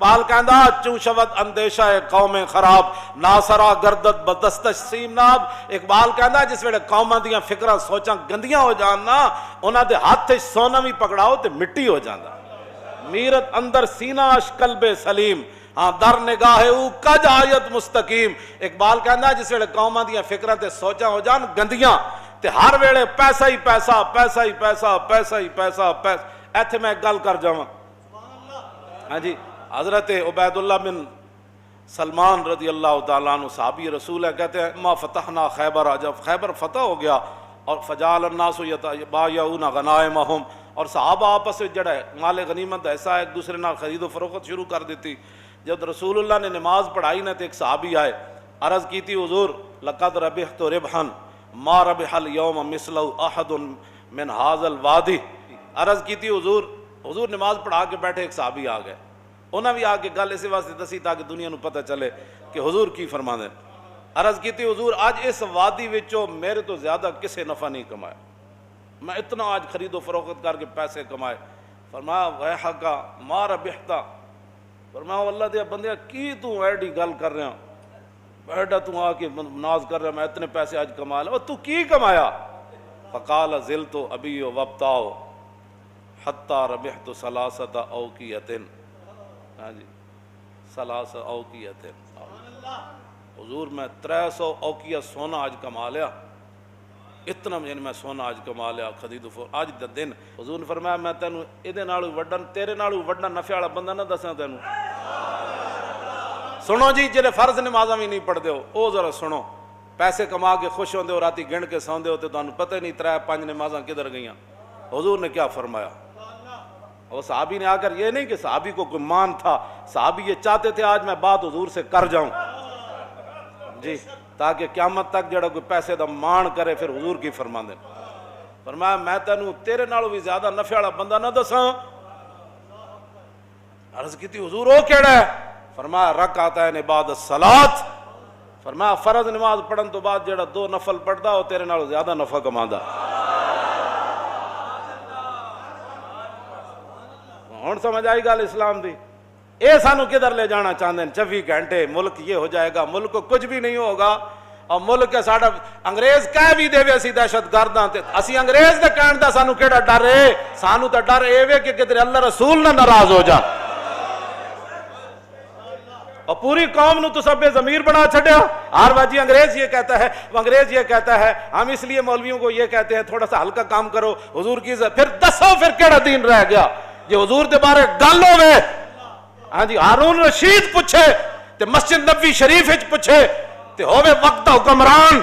اقبال کہندا چوں شود اندیشہ قوم خراب ناسرا گردت بدستش سیم ناب. اقبال کہندا جس ویلے قوماں دیاں فکراں سوچاں گندیاں ہو جان نا انہاں دے ہاتھ وچ سونا بھی پکڑاؤ تے مٹی ہو جاندا. میرت اندر سینہ اش قلب سلیم ہاں در نگاہ او کج آیت مستقیم. اقبال کہندا جس ویلے قوماں دیاں فکراں تے سوچاں ہو جان گندیاں تے ہر ویلے پیسہ ہی پیسہ پیسہ ہی پیسہ پیسہ ہی پیسہ پیسہ. ایتھے میں ایک گل کر جاواں. ہاں جی حضرت عبید اللہ بن سلمان رضی اللہ تعالیٰ عنہ صحابی رسول ہے. کہتے ہیں ما فتحنا خیبر, جب خیبر فتح ہو گیا اور فجعل الناس یتبایعون غنائمہم اور صحابہ آپس میں جڑا مال غنیمت ایسا ایک دوسرے نال خرید و فروخت شروع کر دیتی. جب رسول اللہ نے نماز پڑھائی نا تو ایک صحابی آئے, عرض کی تھی حضور لقد ربحت ربحا ما ربح اليوم مثلہ احد من هذا الوادی. عرض کی تھی حضور نماز پڑھا کے بیٹھے ایک صحابی آ گئے. انہاں بھی آ کے گل اسی واسطے دسی تاکہ دنیا نو پتہ چلے کہ حضور کی فرما دیں. عرض کی تھی حضور آج اس وادی وچوں میرے تو زیادہ کسے نفع نہیں کمایا, میں اتنا آج خرید و فروخت کر کے پیسے کمائے. فرمایا ویحک ما ربحتا. فرمایا اللہ دے بندیا کی تو ایڈی گل کر رہا بیٹا تو آ کے ناز کر رہا میں اتنے پیسے آج کما لیا, تو کی کمایا؟ فقال زلت ابی وابتاؤ حتی ربحت ثلاثۃ اوقیۃ. ہاں جی ثلاث اوقیۃ. حضور میں 300 اوقیہ سونا آج کما لیا, اتنا یعنی میں سونا آج کما لیا خرید و فروخت آج دا دن. حضور نے فرمایا میں تینوں ایدے نالوں وڈن تیرے نالوں وڈن نفع والا بندہ نہ دساں تینوں. سنو جی جڑے فرض نمازاں بھی نہیں پڑھتے ہو او ذرا سنو. پیسے کما کے خوش ہوندے ہو رات گن کے سوندے ہو تے تانوں پتہ نہیں 3-5 نمازاں کدھر گئیاں. حضور نے کیا فرمایا؟ اور صحابی نے آ کر یہ نہیں کہ صحابی کو کوئی مان تھا, صحابی یہ چاہتے تھے آج میں بات حضور سے کر جاؤں جی تاکہ قیامت تک جڑا کوئی پیسے دا مان کرے پھر حضور کی فرما دیں. فرمایا میں تینوں تیرے نالوں بھی زیادہ نفع والا بندہ نہ دساں. عرض کی تھی حضور او کیڑا ہے؟ فرمایا رکعتین بعد الصلاۃ. فرمایا فرض نماز پڑھن تو بعد جڑا 2 نفل پڑھدا او تیرے نالوں زیادہ نفع کماندا. ہن سمجھ آئی گل اسلام دی؟ اے سانو کدھر لے جانا چاہتے ہیں 24 گھنٹے ملک یہ ہو جائے گا, ملک کو کچھ بھی نہیں ہوگا. اور ملک کے ساڈا انگریز کہہ بھی دے اسی دہشت گرداں تے اسی انگریز دے کہن دا سانو کیڑا ڈر ہے؟ سانو تے ڈر اے وے کہ کدھر اللہ رسول نہ ناراض ہو جا. اور پوری قوم نو تو سب بے ضمیر بنا چھڈیا. ہر واجی انگریز یہ کہتا ہے, انگریز یہ کہتا ہے, ہم اس لیے مولویوں کو یہ کہتے ہیں تھوڑا سا ہلکا کام کرو حضور کی عزت. پھر دسو پھر کیڑا دین رہ گیا جی حضور دے بارے گل ہوے. ہاں جی ہارون رشید پوچھے تے مسجد نبوی شریف وچ پوچھے تے ہوے وقت حکمران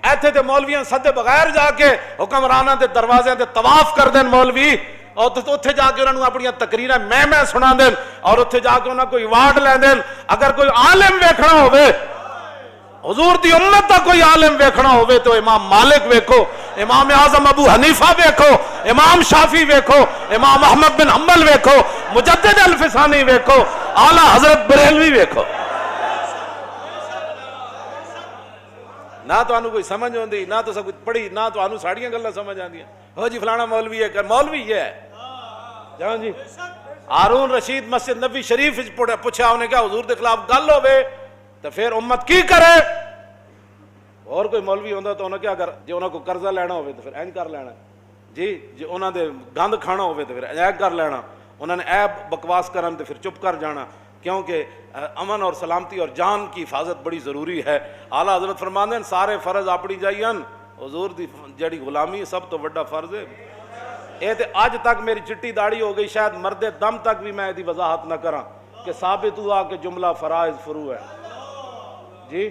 ایتھے تے مولویاں سدے بغیر جا کے حکمراناں دے دروازے تے طواف کر دین مولوی, اور اتھے جا کے انہاں نوں اپنی تقریراں میں سنا دین, اور اتھے جا کے انہاں کوئی ایوارڈ لے دین. اگر کوئی عالم ویکھنا ہوے حضور دی امت دا کوئی عالم ویکھنا ہوے تو امام مالک ویکھو, امام اعظم ابو حنیفہ ویکھو, امام شافعی ویکھو, امام احمد بن حنبل ویکھو, مجدد الفسانی ویکھو, اعلی حضرت بریلوی ویکھو. نہ تو انہوں کوئی سمجھ ہوندی, نہ تو سب کچھ پڑھی, نہ تو انہوں ساڑیاں گلیں سمجھ آندیاں. ہو جی فلانا مولوی ہے کر مولوی یہ ہے جہاں جی. ہارون رشید مسجد نبوی شریف پوچھا انہیں کیا حضور دے خلاف گل ہوے تو پھر امت کی کرے؟ اور کوئی مولوی ہوندہ تو انہیں کیا کر, جی انہوں کو قرضہ لینا ہوئے تو پھر اینج کر لینا جی, جی انہوں دے گند کھانا ہوئے تو پھر اینج کر لینا, انہوں نے عیب بکواس کرن تو پھر چپ کر جانا, کیونکہ امن اور سلامتی اور جان کی حفاظت بڑی ضروری ہے. اعلیٰ حضرت فرماندے ہیں سارے فرض اپنی جائین, حضور دی جڑی غلامی سب تو بڑا فرض ہے. اے تے اج تک میری چٹی داڑھی ہو گئی, شاید مرد دم تک بھی میں دی وضاحت نہ کراں کہ ثابت ہوا کہ جملہ فرائض فروع ہے جی.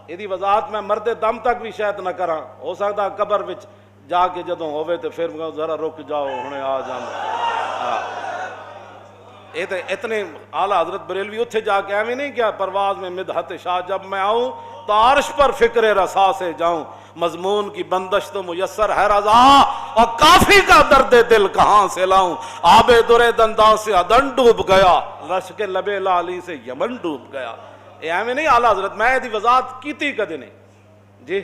یہ وضاحت میں مرد دم تک بھی شاید نہ کراں, ہو سکتا قبر وچ جا کے جدوں ہوئے تو پھر ذرا رک جاؤ ہنے آ جانا. یہ تو اتنے اعلیٰ حضرت بریلوی اتھے جا کے ایویں نہیں کیا پرواز میں مدحت شاہ جب میں آؤں تو عرش پر فکر رسا سے جاؤں, مضمون کی بندش تو میسر ہے رضا اور کافی کا درد دل کہاں سے لاؤں, آب در دنداں سے ادن ڈوب گیا, رش کے لب لالی سے یمن ڈوب گیا. ایویں نہیں اعلیٰ حضرت میں دی وضاحت کیتی کدے نہیں جی.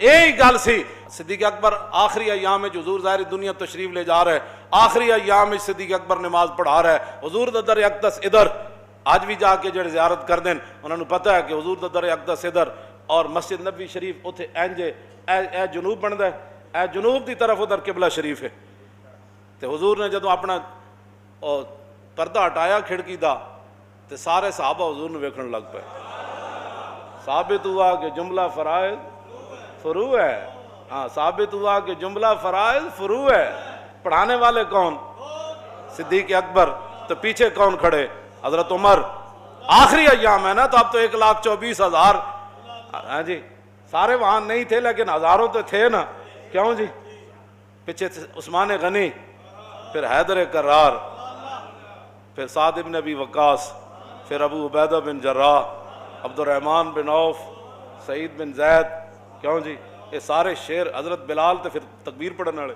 یہی گل سی صدیق اکبر آخری ایام میں حضور ظاہر دنیا تشریف لے جا رہے ہیں، آخری ایام میں صدیق اکبر نماز پڑھا رہا ہے، حضور دا در اقدس ادھر، آج بھی جا کے جڑے زیارت کر دیں انہوں نے پتہ ہے کہ حضور دا در اقدس ادھر اور مسجد نبی شریف اتھے اینجے اے جنوب بندا ہے، اے جنوب دی طرف ادھر قبلہ شریف ہے۔ تے حضور نے جدوں اپنا پردہ ہٹایا کھڑکی دا تے سارے صحابہ حضور نے ویکھن لگ پے، ثابت ہوا کہ جملہ فرائض فروع ہے، ہاں ثابت ہوا کہ جملہ فرائض فروع ہے۔ پڑھانے والے کون؟ صدیق اکبر، تو پیچھے کون کھڑے؟ حضرت عمر۔ آخری ایام ہے نا، تو اب تو 1,24,000 ہاں جی سارے وہاں نہیں تھے لیکن ہزاروں تو تھے نا، کیوں جی؟ پیچھے عثمان غنی، پھر حیدر کرار، پھر سعد بن ابی وقاص، پھر ابو عبیدہ بن جراح، عبد الرحمن بن عوف، سعید بن زید، کیوں جی؟ یہ سارے شیر، حضرت بلال تو پھر تکبیر پڑھنے والے،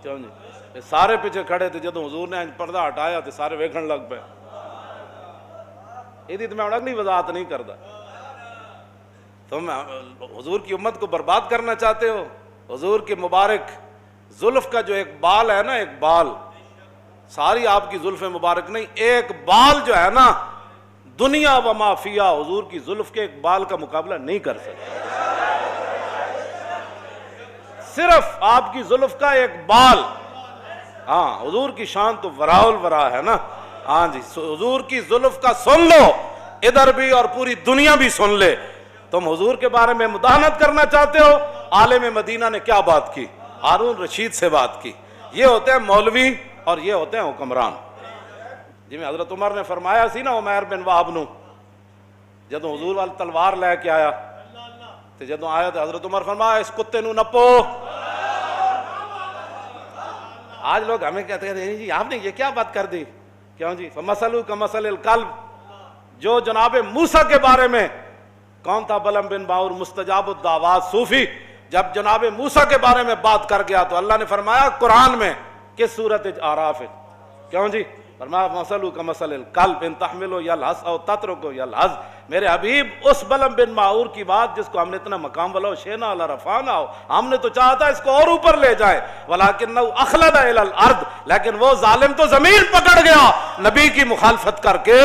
کیوں جی؟ یہ سارے پیچھے کھڑے تھے، جدوں حضور نے پردہ ہٹایا تو سارے ویکھن لگ پے۔ یہ تو میں اگلی وضاحت نہیں کرتا۔ تم حضور کی امت کو برباد کرنا چاہتے ہو؟ حضور کے مبارک زلف کا جو ایک بال ہے نا، ایک بال، ساری آپ کی زلف مبارک نہیں، ایک بال جو ہے نا، دنیا و ما فیہا حضور کی زلف کے ایک بال کا مقابلہ نہیں کر سکتے۔ صرف آپ کی زلف کا ایک بال، ہاں حضور کی شان تو وراء الورا ہے نا، ہاں جی حضور کی زلف کا سن لو، ادھر بھی اور پوری دنیا بھی سن لے۔ تم حضور کے بارے میں مداحنت کرنا چاہتے ہو؟ عالم مدینہ نے کیا بات کی؟ ہارون رشید سے بات کی۔ یہ ہوتے ہیں مولوی اور یہ ہوتے ہیں حکمران۔ جی میں حضرت عمر نے فرمایا سی نا عمیر بن وہب نو، جدوں حضور والی تلوار لے کے آیا تو جدوں آیا تو حضرت عمر فرمایا اس کتے نو نپو۔ آج لوگ ہمیں کہتے ہیں جی آپ نے یہ کیا بات کر دی، کیوں جی؟ فمثلہ کمثل الکلب، جو جناب موسیٰ کے بارے میں کون تھا؟ بلم بن باور مستجاب الدعوات صوفی، جب جناب موسیٰ کے بارے میں بات کر گیا تو اللہ نے فرمایا قرآن میں کس صورت اعراف ہے، کیوں جی؟ فرمایا مثلہ کمثل الکلب ان تحمل یلہث او تترک یلہث۔ میرے حبیب اس بلم بن باور کی بات جس کو ہم نے اتنا مقام والا شینا علی رفعنا ہو، ہم نے تو چاہتا ہے اس کو اور اوپر لے جائے، ولکنہ اخلد الی الارض، لیکن وہ ظالم تو زمین پکڑ گیا نبی کی مخالفت کر کے۔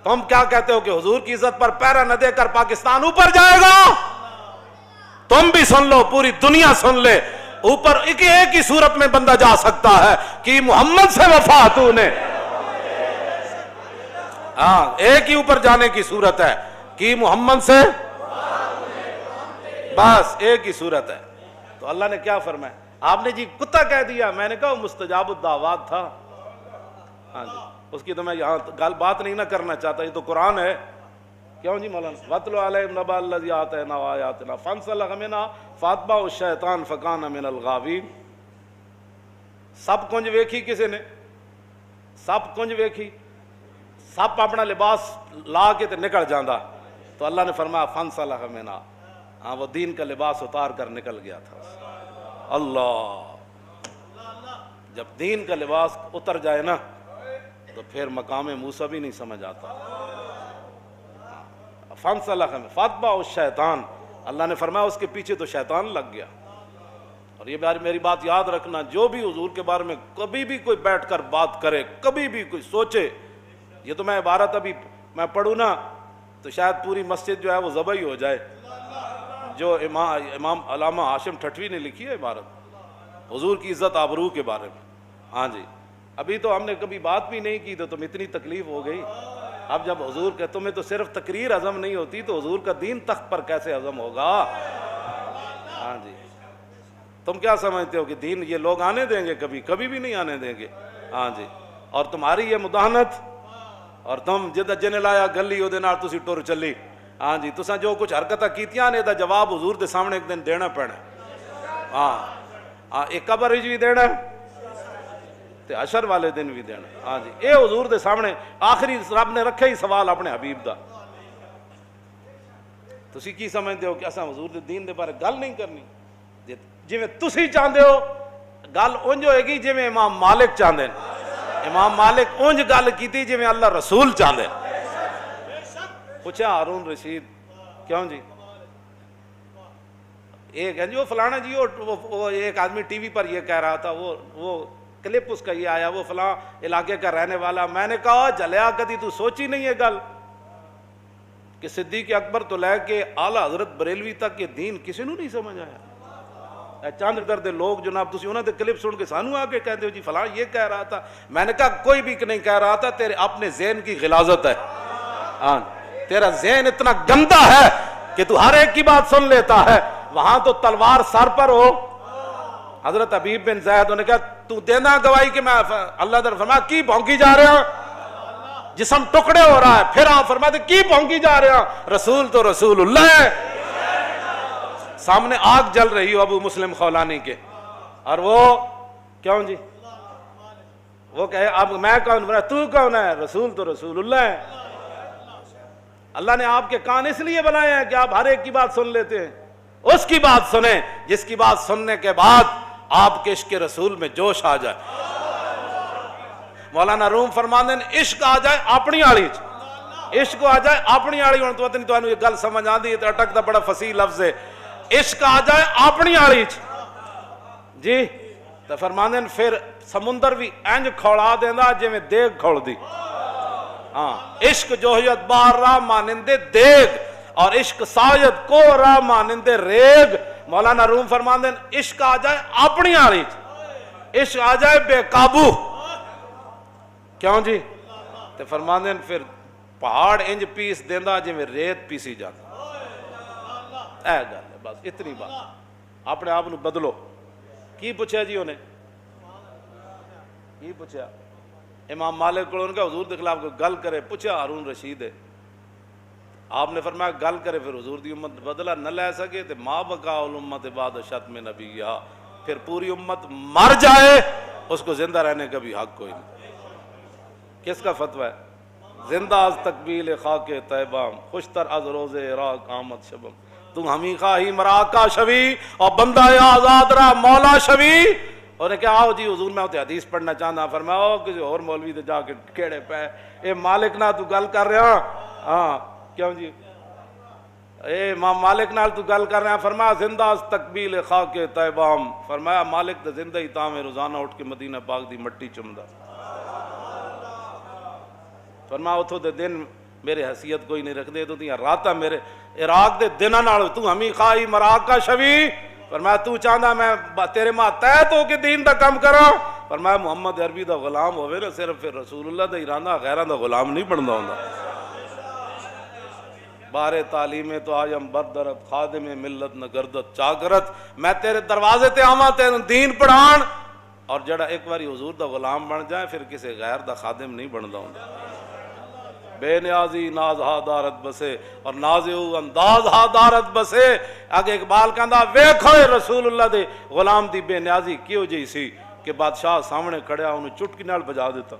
تم کیا کہتے ہو کہ حضور کی عزت پر پیرا نہ دے کر پاکستان اوپر جائے گا؟ تم بھی سن لو، پوری دنیا سن لے، اوپر ایک ہی صورت میں بندہ جا سکتا ہے کہ محمد سے وفا تو نے، ہاں ایک ہی اوپر جانے کی صورت ہے کہ محمد سے، بس ایک ہی صورت ہے۔ تو اللہ نے کیا فرمایا؟ آپ نے جی کتا کہہ دیا، میں نے کہا وہ مستجاب الدعوات تھا، ہاں جی اس کی تو میں یہاں گل بات نہیں نہ کرنا چاہتا، یہ تو قرآن ہے، کیوں جی مولانا؟ وَاتْلُ عَلَيْهِمْ نَبَأَ الَّذِي آتَيْنَاهُ آيَاتِنَا فَانسَلَخَ مِنْهَا فَأَتْبَعَهُ الشَّيْطَانُ فَكَانَ مِنَ الْغَاوِينَ۔ سب کنج ویکھی کسی نے؟ سب کنج ویکھی، سب اپنا لباس لا کے تے نکل جاندہ، تو اللہ نے فرمایا فَانسَلَخَ مِنْهَا، ہاں وہ دین کا لباس اتار کر نکل گیا تھا۔ اللہ، جب دین کا لباس اتر جائے نا تو پھر مقام موسیٰ بھی نہیں سمجھ آتا۔ فَانسَلَخَ فَأَتْبَعَهُ الشَّيْطَانُ، اللہ نے فرمایا اس کے پیچھے تو شیطان لگ گیا۔ اور یہ میری بات یاد رکھنا، جو بھی حضور کے بارے میں کبھی بھی کوئی بیٹھ کر بات کرے، کبھی بھی کوئی سوچے، یہ تو میں عبارت ابھی میں پڑھوں نا تو شاید پوری مسجد جو ہے وہ ذبح ہی ہو جائے، جو امام علامہ ہاشم ٹھٹوی نے لکھی ہے عبارت حضور کی عزت آبرو کے بارے میں، ہاں جی ابھی تو ہم نے کبھی بات بھی نہیں کی تو تم اتنی تکلیف ہو گئی۔ اب جب حضور کہ تمہیں تو صرف تقریر ہضم نہیں ہوتی تو حضور کا دین تخت پر کیسے ہضم ہوگا؟ ہاں جی تم کیا سمجھتے ہو کہ دین یہ لوگ آنے دیں گے؟ کبھی بھی نہیں آنے دیں گے، ہاں جی۔ اور تمہاری یہ مداحنت، اور تم جن لایا گلی وہ تسی ٹر چلی، ہاں جی تساں جو کچھ حرکتاں کیتیاں نے دا جواب حضور دے سامنے ایک دن دینا پینا، ہاں ایک قبر وچ بھی دینا تے حشر والے دن بھی دینا، ہاں جی اے حضور دے سامنے آخری رب نے رکھے ہی سوال اپنے حبیب دا۔ تسی کی سمجھتے ہو کہ اساں حضور دے دین دے بارے گل نہیں کرنی؟ جویں تسی چاہندے ہو گل اونج ہوئے گی جویں امام مالک چاہندے ہیں، امام مالک اونج گل کیتی جویں اللہ رسول چاہندے ہیں۔ پوچھا ہارون رشید کیوں جی ایک ہے جی وہ فلانا جی وہ ایک آدمی ٹی وی پر یہ کہہ رہا تھا، وہ کلپ اس کا یہ آیا، وہ فلاں علاقے کا رہنے والا. میں نے کہا جلیا کدی تو سوچی نہیں ہے گل کہ صدیق اکبر تو لے کے اعلیٰ حضرت بریلوی تک یہ دین کسی نو نہیں سمجھ آیا. چند درد لوگ جناب تسی انہوں نے کلپ سن کے سانو آ کے کہتے ہو جی فلاں یہ کہہ رہا تھا. میں نے کہا کوئی بھی نہیں کہہ رہا تھا، تیرے اپنے ذہن کی غلاظت ہے. ہاں تیرا ذہن اتنا گندا ہے کہ تو ہر ایک کی بات سن لیتا ہے. وہاں تو تلوار سر پر ہو. حضرت حبیب بن زید نے کہا تو دینا گواہی کہ میں اللہ در فرمایا کی بھونکی جا رہے ہیں، جسم ٹکڑے ہو رہا ہے. پھر آپ فرماتے کی بھونکی جا رہے ہیں، رسول تو رسول اللہ ہے. سامنے آگ جل رہی ہو ابو مسلم خولانی کے، اور وہ کیوں جی وہ کہے اب میں کون بنا تو کون ہے، رسول تو رسول اللہ ہے. اللہ نے آپ کے کان اس لیے بنائے ہیں کہ آپ ہر ایک کی بات سن لیتے ہیں. اس کی بات سنیں جس کی بات سننے کے بعد آپ کے عشق رسول میں جوش آ جائے. مولانا روم فرماندے نے عشق آ جائے اپنی آڑی عشق آ جائے اپنی آڑی. ہوں تو یہ گل سمجھ آتی ہے، اٹک دا بڑا فصیح لفظ ہے. عشق آ جائے اپنی آڑی جی تو فرماندے نے پھر سمندر بھی انج کھوڑا دینا جی میں دیگ کھوڑ دی. ہاں عشق جوہیت بار راہ مانندے دیگ، اور عشق سایت کو راہ مانندے ریگ. مولانا روم فرماندے نے عشق آ جائے اپنی آڑی، عشق آ جائے بے قابو. کیوں جی تو فرماندے نے پھر پہاڑ انج پیس دینا جی میں ریت پیسی جاتا. اے گل ہے بس اتنی بات. اپنے آپ بدلو. کی پوچھا جی انہیں کی پوچھا امام مالک کو ان کا حضور کے خلاف کوئی گل کرے، پوچھا ہارون رشید ہے. آپ نے فرمایا گل کرے پھر حضور دی امت بدلہ نہ لے سکے تو ما بقا الامت بعد شتم نبیہا، پھر پوری امت مر جائے اس کو زندہ رہنے کا بھی حق کوئی نہیں. کس کا فتویٰ ہے؟ زندہ از تقبیل خاک طیبہ، خوشتر از روز عراق آمد شبم. تم ہمیں خواہی مراکہ شوی اور بندہ آزاد رہا مولا شوی. اور نے کہا آؤ جی حضور میں ہوتے حدیث پڑھنا چاہنا. فرمایا او کسی اور مولوی دے جا کے کیڑے پہ اے مالک نہ تو گل کر رہا. ہاں کیوں جی اے امام مالک نال تو گل کر رہا. فرمایا زندہ از تقبیل خاک طیبام. فرمایا مالک تے زندہ ہی تاں میں روزانہ اٹھ کے مدینہ پاک دی مٹی چمدا. فرمایا اتھو دے دن میرے حیثیت کوئی نہیں رکھ دے تو دیاں راتاں میرے عراق دے دناں نال تو ہمیں خواہی مراکہ شوی. فرمایا تو چاہندا میں تیرے ماں تحت ہو کے دین دا کم کراں. فرمایا محمد عربی دا غلام ہوئے نا صرف پھر رسول اللہ دا ایرانہ غیرہ دا غلام نہیں بندا ہوندا. بارے تعلیم تو آیم بردرت خادم ملت نہ گردت چاگرت. میں تیرے دروازے تے آواں تے دین پڑھان، اور جڑا ایک باری حضور دا غلام بن جائے پھر کسی غیر دا خادم نہیں بندا ہوندا. بے نیازی ناز ہا دارت بسے اور نازیو انداز ہا دارت بسے. اگے اقبال کہندا ویکھو رسول اللہ دے غلام دی بے نیازی کیوں جی سی کہ بادشاہ سامنے کھڑیا انہوں چٹکی نال بجا دیتا.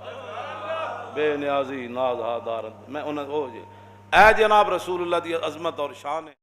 بے نیازی ناز ہا دارت. میں انہوں جی اے جناب رسول اللہ دی عظمت اور شان ہے.